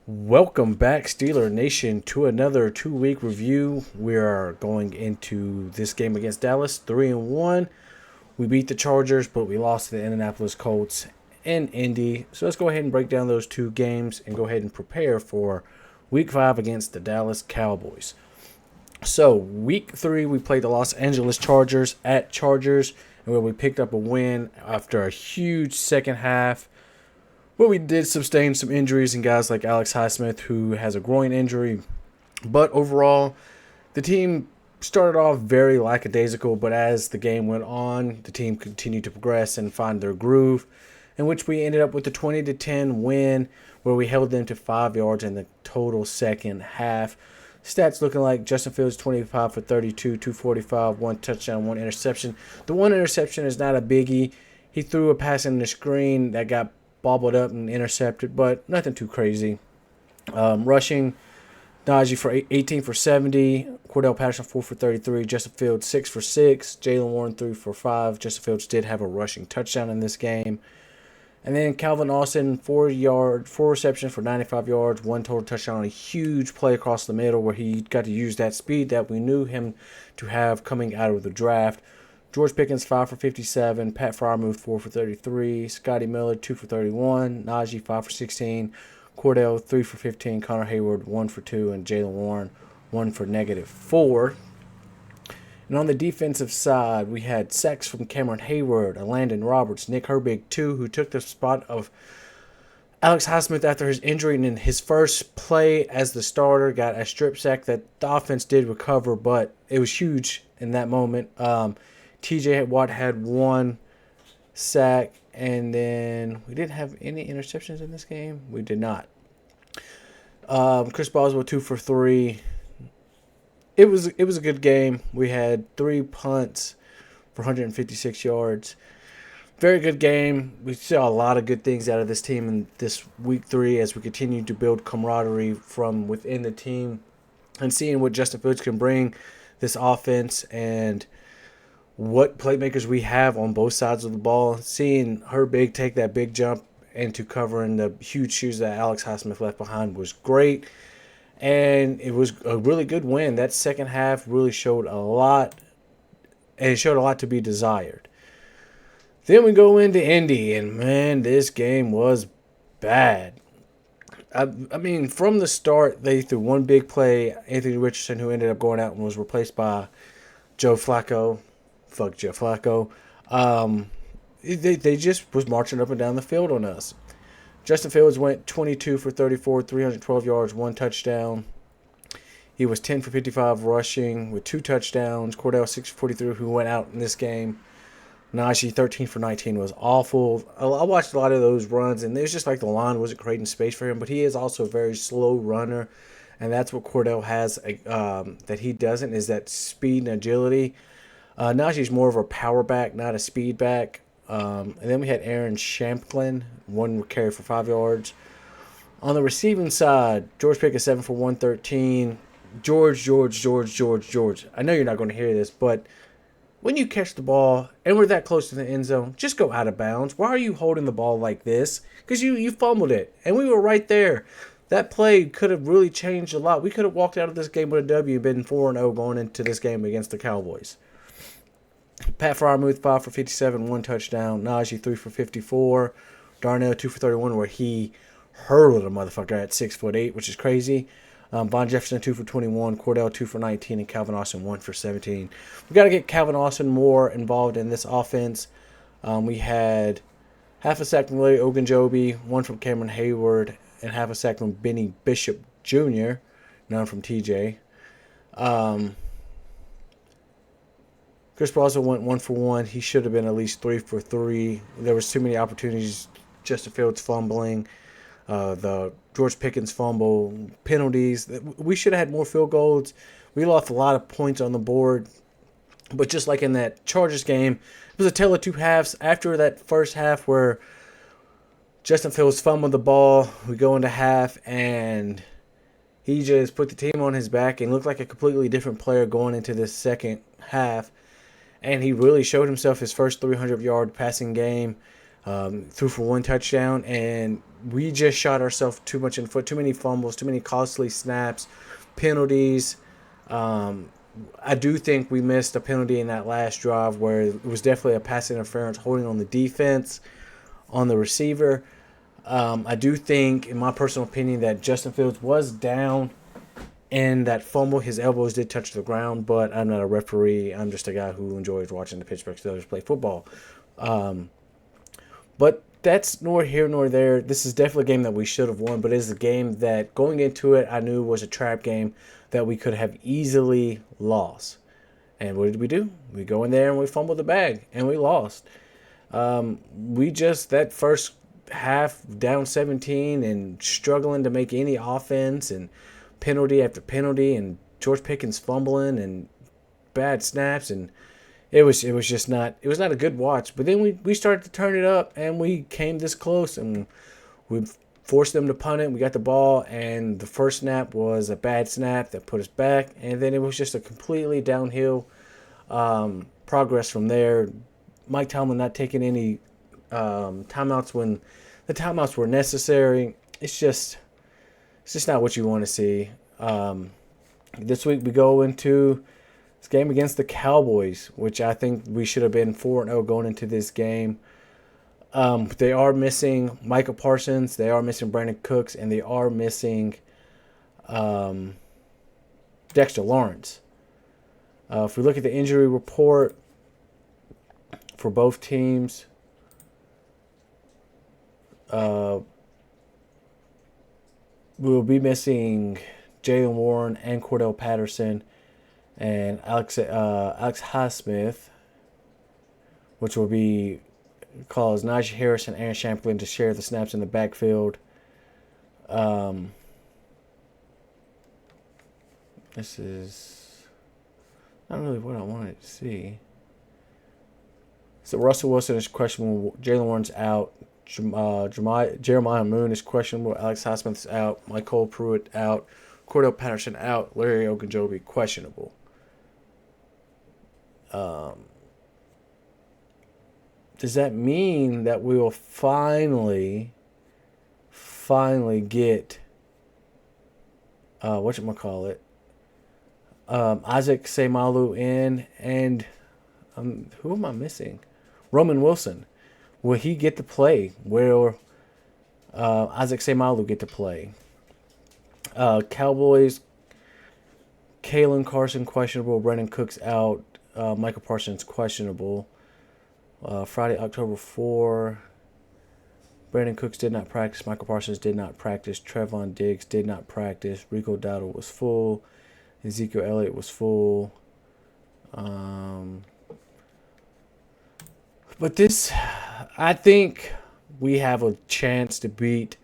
Welcome back, Steeler Nation, to another 2 week review. We are going into this game against Dallas 3-1. We beat the Chargers, but we lost to the Indianapolis Colts in Indy. So let's go ahead and break down those two games and go ahead and prepare for week 5 against the Dallas Cowboys. So, week 3, we played the Los Angeles Chargers at Chargers, and where we picked up a win after a huge second half. But we did sustain some injuries in guys like Alex Highsmith, who has a groin injury. But overall, the team started off very lackadaisical, but as the game went on, the team continued to progress and find their groove, in which we ended up with a 20-10 win, where we held them to 5 yards in the total second half. Stats looking like Justin Fields 25 for 32, 245, 1 touchdown, 1 interception. The 1 interception is not a biggie. He threw a pass in the screen that got bobbled up and intercepted, but nothing too crazy. Rushing, Najee for 18 for 70, Cordell Patterson 4 for 33, Justin Fields 6 for 6, Jalen Warren 3 for 5. Justin Fields did have a rushing touchdown in this game. And then Calvin Austin, 4 receptions for 95 yards, 1 total touchdown, a huge play across the middle where he got to use that speed that we knew him to have coming out of the draft. George Pickens, 5 for 57. Pat Freiermuth, 4 for 33. Scotty Miller, 2 for 31. Najee, 5 for 16. Cordell, 3 for 15. Connor Hayward, 1 for 2. And Jalen Warren, 1 for -4. And on the defensive side, we had sacks from Cameron Hayward, Landon Roberts, Nick Herbig, 2, who took the spot of Alex Highsmith after his injury. And in his first play as the starter, got a strip sack that the offense did recover, but it was huge in that moment. TJ Watt had 1 sack, and then we didn't have any interceptions in this game. We did not. Chris Boswell 2 for 3. It was a good game. We had 3 punts for 156 yards. Very good game. We saw a lot of good things out of this team in this week 3 as we continue to build camaraderie from within the team and seeing what Justin Fields can bring this offense and what playmakers we have on both sides of the ball. Seeing Herbig take that big jump into covering the huge shoes that Alex Highsmith left behind was great. And it was a really good win. That second half really showed a lot, and it showed a lot to be desired. Then we go into Indy, and man, this game was bad. I mean, from the start, they threw one big play, Anthony Richardson, who ended up going out and was replaced by Joe Flacco. Fuck Joe Flacco. They just was marching up and down the field on us. Justin Fields went 22 for 34, 312 yards, 1 touchdown. He was 10 for 55 rushing with 2 touchdowns. Cordell 6 for 43, who went out in this game. Najee 13 for 19 was awful. I watched a lot of those runs, and it was just like the line wasn't creating space for him. But he is also a very slow runner, and that's what Cordell has that he doesn't, is that speed and agility. Najee's more of a power back, not a speed back. And then we had Aaron Shamplin, 1 carry for 5 yards. On the receiving side, George Pickens 7 for 113. George. I know you're not going to hear this, but when you catch the ball and we're that close to the end zone, just go out of bounds. Why are you holding the ball like this? Because you fumbled it, and we were right there. That play could have really changed a lot. We could have walked out of this game with a W, been 4-0 going into this game against the Cowboys. Pat Freiermuth 5 for 57, 1 touchdown. Najee 3 for 54. Darnell 2 for 31, where he hurled a motherfucker at 6'8", which is crazy. Von Jefferson 2 for 21, Cordell 2 for 19, and Calvin Austin 1 for 17. We got to get Calvin Austin more involved in this offense. We had half a sack from Larry Ogunjobi, 1 from Cameron Hayward, and half a sack from Benny Bishop Jr., none from TJ. Chris Boswell went 1 for 1. He should have been at least 3 for 3. There was too many opportunities. Justin Fields fumbling, the George Pickens fumble, penalties. We should have had more field goals. We lost a lot of points on the board. But just like in that Chargers game, it was a tale of 2 halves. After that first half where Justin Fields fumbled the ball, we go into half, and he just put the team on his back and looked like a completely different player going into this second half. And he really showed himself his first 300-yard passing game. Threw for 1 touchdown, and we just shot ourselves too much in the foot. Too many fumbles, too many costly snaps, penalties. I do think we missed a penalty in that last drive where it was definitely a pass interference holding on the defense, on the receiver. I do think, in my personal opinion, that Justin Fields was down in that fumble. His elbows did touch the ground, but I'm not a referee. I'm just a guy who enjoys watching the Pittsburgh Steelers play football. But that's nor here nor there. This is definitely a game that we should have won, but it is a game that going into it I knew was a trap game that we could have easily lost. And what did we do? We go in there and we fumbled the bag and we lost. We just, that first half down 17 and struggling to make any offense and penalty after penalty and George Pickens fumbling and bad snaps, and it was just not, it was not a good watch. But then we started to turn it up and we came this close and we forced them to punt it. We got the ball and the first snap was a bad snap that put us back, and then it was just a completely downhill progress from there. Mike Tomlin not taking any timeouts when the timeouts were necessary. It's just not what you want to see. This week we go into this game against the Cowboys, which I think we should have been 4-0 going into this game. They are missing Micah Parsons, they are missing Brandon Cooks, and they are missing Dexter Lawrence. If we look at the injury report for both teams, we'll be missing Jalen Warren and Cordell Patterson and Alex Highsmith, which will be cause Najee Harris and Aaron Champlin to share the snaps in the backfield. This is not really what I wanted to see. So Russell Wilson is questionable. Jalen Warren's out. Jeremiah Moon is questionable. Alex Highsmith is out. Michael Pruitt out. Cordell Patterson out. Larry Ogunjobi questionable. Does that mean that we will finally get whatchamacallit, Isaac Seimalu in, and who am I missing? Roman Wilson. Will he get to play? Will Isaac Seimalu get to play? Cowboys, Kalen Carson questionable. Brendan Cooks out. Michael Parsons questionable. Friday, October 4. Brandon Cooks did not practice. Michael Parsons did not practice. Trevon Diggs did not practice. Rico Dowdle was full. Ezekiel Elliott was full. But this, I think we have a chance to beat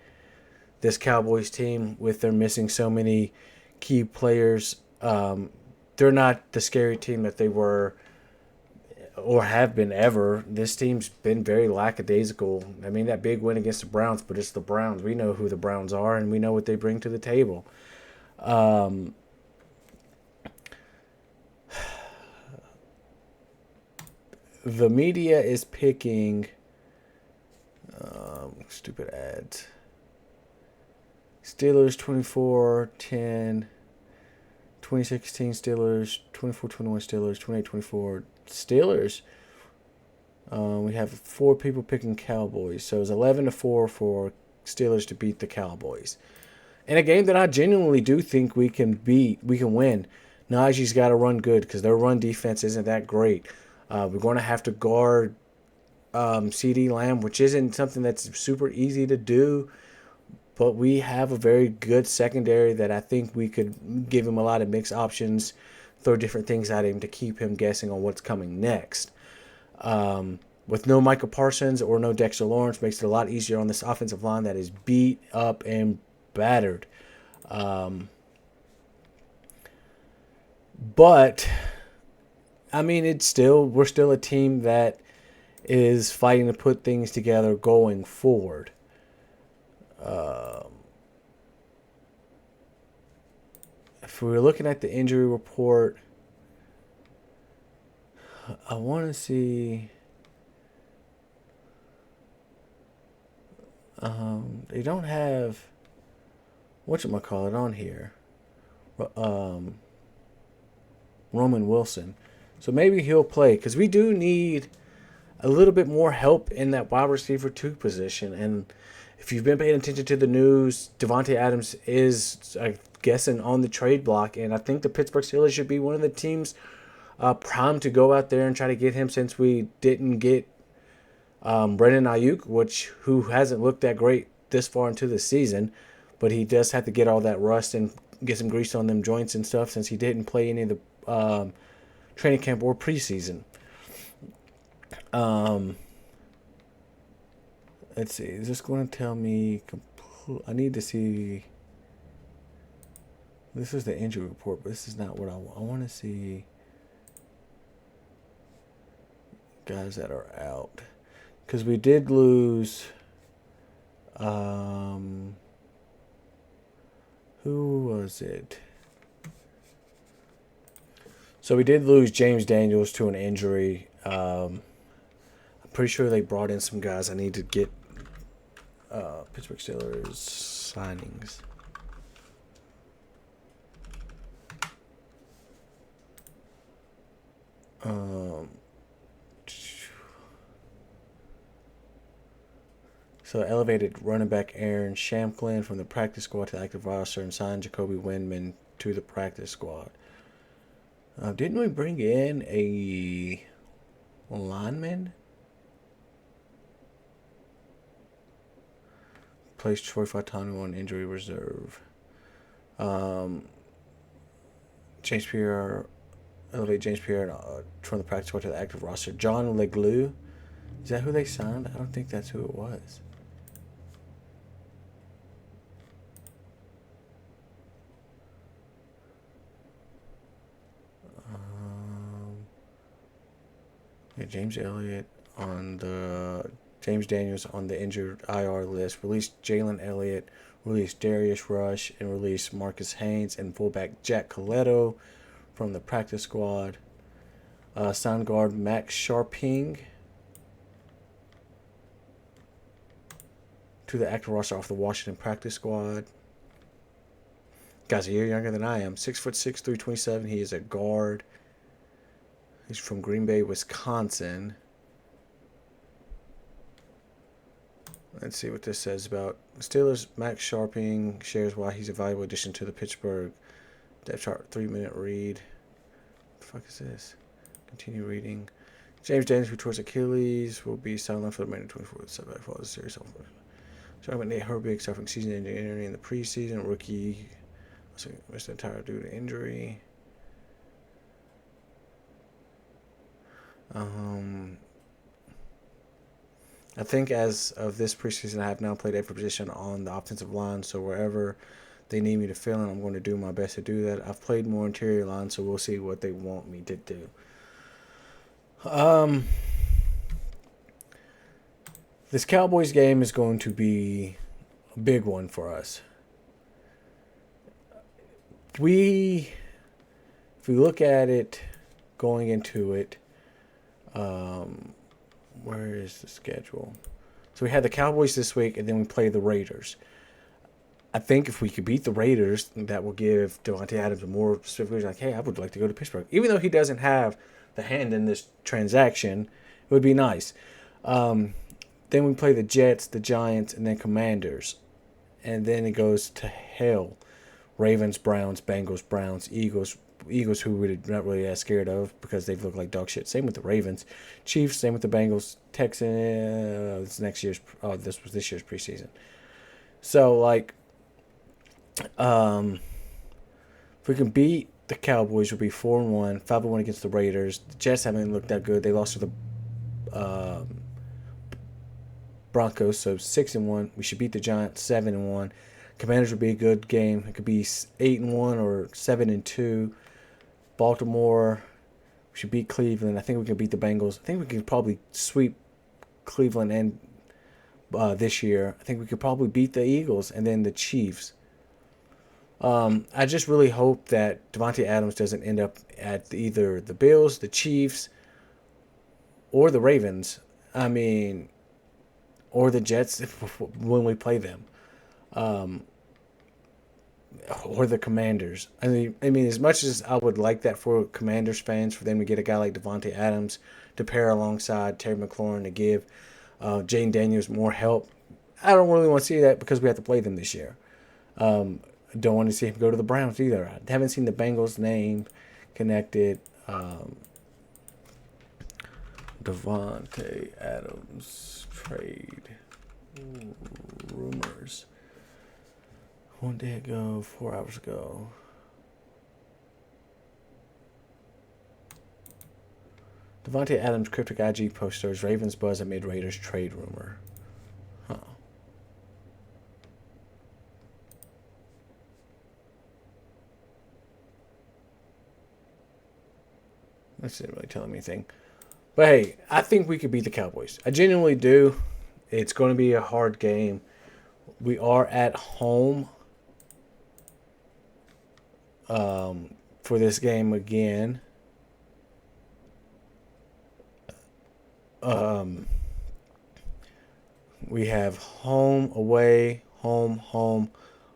this Cowboys team with their missing so many key players. They're not the scary team that they were or have been ever. This team's been very lackadaisical. I mean, that big win against the Browns, but it's the Browns. We know who the Browns are, and we know what they bring to the table. The media is picking stupid ads. Steelers 24-10, 2016 Steelers, 24-21 Steelers, 28-24 Steelers. We have 4 people picking Cowboys, so it's 11-4 for Steelers to beat the Cowboys. In a game that I genuinely do think we can win. Najee's got to run good because their run defense isn't that great. We're going to have to guard CD Lamb, which isn't something that's super easy to do. But we have a very good secondary that I think we could give him a lot of mixed options, throw different things at him to keep him guessing on what's coming next. With no Michael Parsons or no Dexter Lawrence, makes it a lot easier on this offensive line that is beat up and battered. But I mean, we're still a team that is fighting to put things together going forward. If we were looking at the injury report, I want to see. They don't have whatchamacallit on here. Um, Roman Wilson. So maybe he'll play because we do need a little bit more help in that wide receiver 2 position. And if you've been paying attention to the news, Devontae Adams is, I guessing, on the trade block. And I think the Pittsburgh Steelers should be one of the teams primed to go out there and try to get him since we didn't get Brandon Ayuk, who hasn't looked that great this far into the season. But he does have to get all that rust and get some grease on them joints and stuff since he didn't play any of the training camp or preseason. Let's see. Is this going to tell me? I need to see. This is the injury report, but this is not what I want. I want to see guys that are out because we did lose. Who was it? So we did lose James Daniels to an injury. I'm pretty sure they brought in some guys. I need to get Pittsburgh Steelers signings. So elevated running back Aaron Shamklin from the practice squad to the active roster and signed Jacoby Windman to the practice squad. Didn't we bring in a lineman? Placed Troy Fautanu on injury reserve. James Pierre, elevate James Pierre from the practice squad to the active roster. John Leglue, is that who they signed? I don't think that's who it was. James Elliott on the James Daniels on the injured IR list. Released Jalen Elliott, released Darius Rush, and released Marcus Haynes and fullback Jack Coletto from the practice squad. Sound guard Max Sharping to the active roster off the Washington practice squad. Guy's a year younger than I am. 6'6", 327. He is a guard. He's from Green Bay, Wisconsin. Let's see what this says about Steelers. Max Sharping shares why he's a valuable addition to the Pittsburgh depth chart. 3-minute read. What the fuck is this? Continue reading. James Daniels, who tore his Achilles, will be sidelined for the remainder of 24 setback for the series. Talking about Nate Herbig suffering season injury in the preseason. Rookie missed the entire due to injury. I think as of this preseason, I have now played every position on the offensive line. So wherever they need me to fill in, I'm going to do my best to do that. I've played more interior line, so we'll see what they want me to do. This Cowboys game is going to be a big one for us. If we look at it going into it, where is the schedule? So we had the Cowboys this week, and then we play the Raiders. I think if we could beat the Raiders, that will give Devontae Adams a more specific reason, like, hey, I would like to go to Pittsburgh. Even though he doesn't have the hand in this transaction, it would be nice. Then we play the Jets, the Giants, and then Commanders. And then it goes to hell. Ravens, Browns, Bengals, Browns, Eagles, who we're not really as scared of because they've looked like dog shit. Same with the Ravens. Chiefs, same with the Bengals. Texans, this was this year's preseason. So, like, if we can beat the Cowboys, we'll be 4-1, 5-1 against the Raiders. The Jets haven't looked that good. They lost to the Broncos, so 6-1. We should beat the Giants 7-1. Commanders would be a good game. It could be 8-1 or 7-2. Baltimore, we should beat Cleveland. I think we can beat the Bengals. I think we can probably sweep Cleveland and this year. I think we could probably beat the Eagles and then the Chiefs. I just really hope that Devontae Adams doesn't end up at either the Bills, the Chiefs, or the Ravens. I mean, or the Jets when we play them, or the Commanders. I mean, as much as I would like that for Commanders fans, for them to get a guy like Devontae Adams to pair alongside Terry McLaurin to give Jaden Daniels more help, I don't really want to see that because we have to play them this year. Don't want to see him go to the Browns either. I haven't seen the Bengals name connected. Devontae Adams trade rumors. 1 day ago, 4 hours ago. Devontae Adams cryptic IG posters. Ravens buzz amid Raiders trade rumor. Huh. This didn't really tell me anything. But hey, I think we could beat the Cowboys. I genuinely do. It's going to be a hard game. We are at home for this game again. We have home, away, home, home,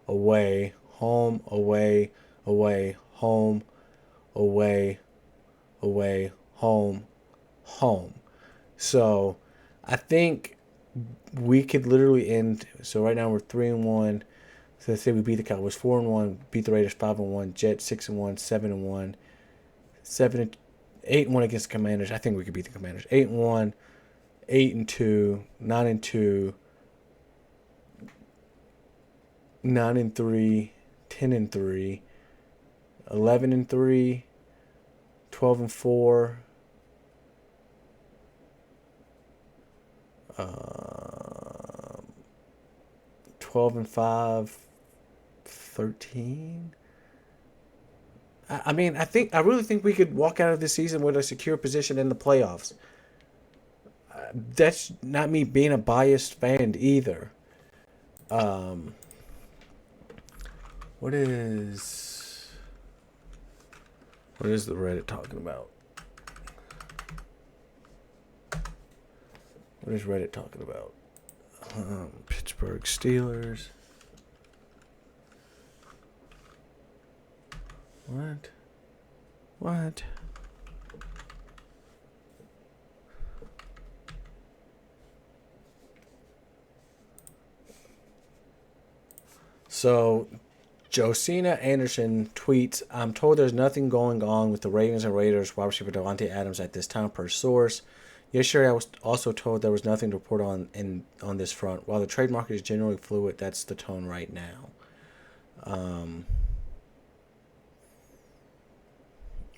away, home, away, away, home, away, away, home, home. So I think we could literally end. So right now we're 3-1. So let's say we beat the Cowboys 4-1, beat the Raiders 5-1, Jets 6-1, 7-1, 8-1 against the Commanders. I think we could beat the Commanders. 8-1, 8-2, 9-2, 9-3, 10-3, 11-3, 12-4. 12-5, 13. I mean, I really think we could walk out of this season with a secure position in the playoffs. That's not me being a biased fan either. What is the Reddit talking about? What is Reddit talking about? Pittsburgh Steelers. What? So, Josina Anderson tweets, I'm told there's nothing going on with the Ravens and Raiders wide receiver Devontae Adams at this time per source. Yesterday, I was also told there was nothing to report on this front. While the trade market is generally fluid, that's the tone right now.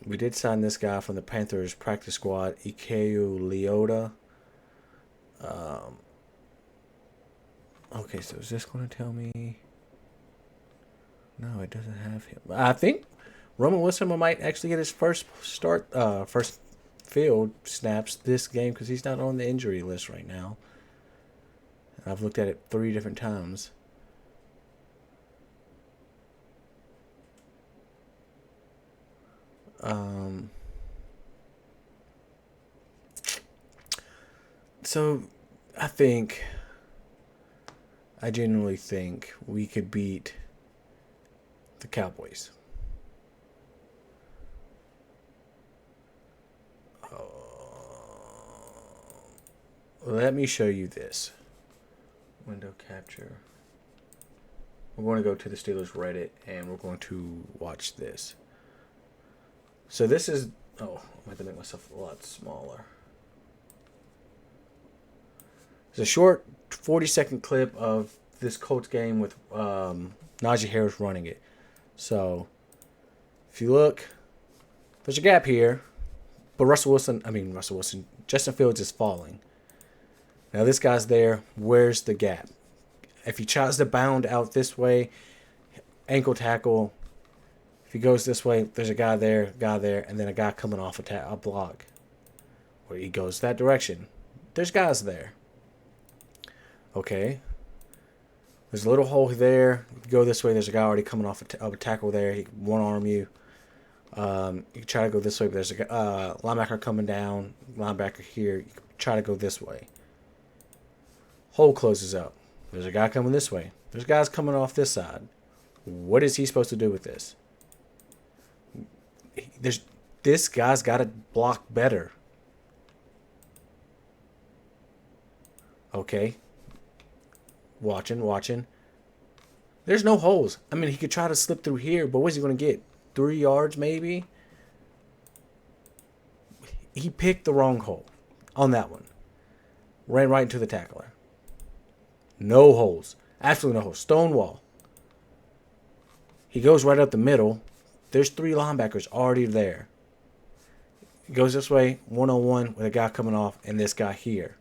We did sign this guy from the Panthers practice squad, Ikeu Leota. Okay, so is this going to tell me? No, it doesn't have him. I think Roman Wilson might actually get his first field snaps this game because he's not on the injury list right now. I've looked at it 3 different times. So I genuinely think we could beat the Cowboys. Let me show you this. Window capture. We're going to go to the Steelers Reddit and we're going to watch this. So this is... Oh, I have to make myself a lot smaller. It's a short 40-second clip of this Colts game with Najee Harris running it. So, if you look, there's a gap here. But Justin Fields is falling. Now this guy's there. Where's the gap? If he tries to bound out this way, ankle tackle. If he goes this way, there's a guy there, and then a guy coming off a block. Where he goes that direction. There's guys there. Okay. There's a little hole there. If you go this way, there's a guy already coming off a tackle there. He can one-arm you. You can try to go this way, but there's a linebacker coming down. Linebacker here. You can try to go this way. Hole closes up. There's a guy coming this way. There's guys coming off this side. What is he supposed to do with this? This guy's got to block better. Okay. Watching. There's no holes. I mean, he could try to slip through here, but what's he going to get? 3 yards maybe? He picked the wrong hole on that one. Ran right into the tackler. No holes. Absolutely no holes. Stone wall. He goes right up the middle. There's 3 linebackers already there. He goes this way, one-on-one with a guy coming off and this guy here.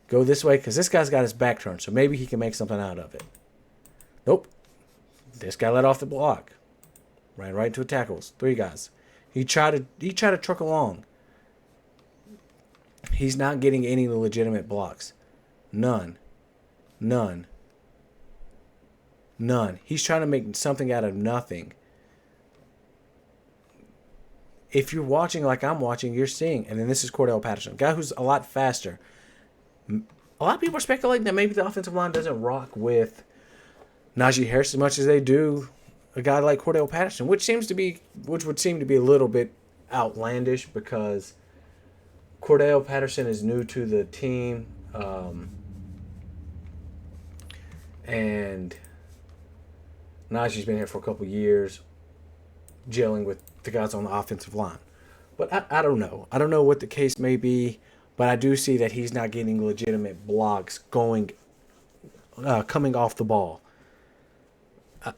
Go this way because this guy's got his back turned, so maybe he can make something out of it. Nope. This guy let off the block. Ran right into tackles. 3 guys. He tried to truck along. He's not getting any legitimate blocks. None. He's trying to make something out of nothing. If you're watching like I'm watching, you're seeing. And then this is Cordell Patterson, a guy who's a lot faster. A lot of people are speculating that maybe the offensive line doesn't rock with Najee Harris as much as they do a guy like Cordell Patterson, which would seem to be a little bit outlandish because Cordell Patterson is new to the team, and Najee's been here for a couple years, gelling with the guys on the offensive line. But I don't know. I don't know what the case may be, but I do see that he's not getting legitimate blocks coming off the ball.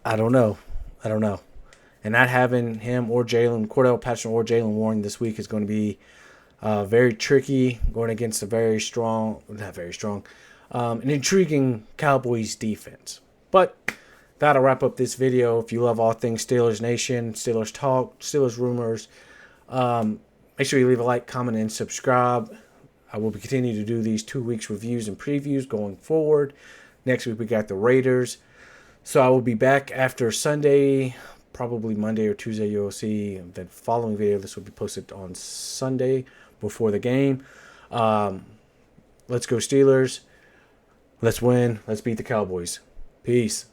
I don't know. And not having him or Cordell Patterson or Jalen Warren this week is going to be very tricky, going against an intriguing Cowboys defense. But that'll wrap up this video. If you love all things Steelers Nation, Steelers Talk, Steelers Rumors, make sure you leave a like, comment, and subscribe. I will be continuing to do these 2 weeks reviews and previews going forward. Next week we got the Raiders. So I will be back after Sunday, probably Monday or Tuesday. You'll see the following video. This will be posted on Sunday before the game. Let's go Steelers. Let's win. Let's beat the Cowboys. Peace.